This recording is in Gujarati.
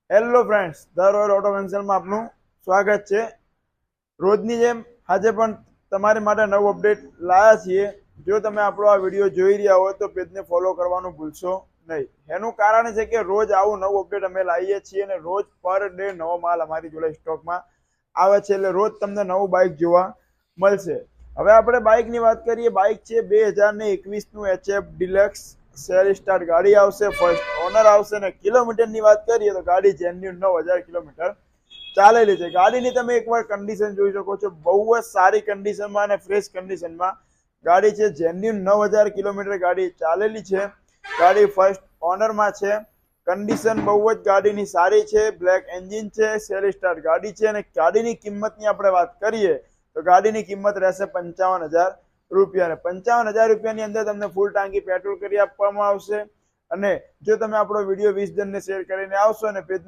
Hello friends, the royal auto વેન્સલમાં આપનું સ્વાગત છે। રોજની જેમ આજે પણ તમારી માટે નવું અપડેટ લાયા છીએ। જો તમે આપણો આ વિડીયો જોઈ રહ્યા હોય તો પેજને ફોલો કરવાનું ભૂલશો નહીં। એનું કારણ છે કે રોજ આવું નવું અપડેટ અમે લાવીએ છીએ અને રોજ પર ડે નવો માલ અમારી જોડે સ્ટોકમાં આવે છે, એટલે રોજ તમને નવું બાઇક જોવા મળશે। હવે આપણે બાઇકની વાત કરીએ। બાઇક છે 2021નું HF ડિલક્સ શેર સ્ટાર્ટ ગાડી આવશે, ફર્સ્ટ ઓનર આવશે અને કિલોમીટરની વાત કરીએ તો ગાડી જેન્યુન 9000 કિલોમીટર ચાલેલી છે। ગાડીની તમે એકવાર કન્ડિશન જોઈ શકો છો, બહુ જ સારી કન્ડિશનમાં અને ફ્રેશ કન્ડિશનમાં ગાડી છે। જેન્યુન 9000 કિલોમીટર ગાડી ચાલેલી છે। ગાડી ફર્સ્ટ ઓનરમાં છે। કન્ડિશન બહુ જ ગાડીની સારી છે। બ્લેક એન્જિન છે, શેર સ્ટાર્ટ ગાડી છે અને ગાડીની કિંમતની આપણે વાત કરીએ તો ગાડીની કિંમત રહેશે 55000 રૂપિયા। 55000 રૂપિયાની અંદર તમને ફૂલ ટાંકી પેટ્રોલ કરી આપવામાં આવશે। અને જો તમે આપણો વિડીયો 20 જણને શેર કરીને આવશો અને પેજ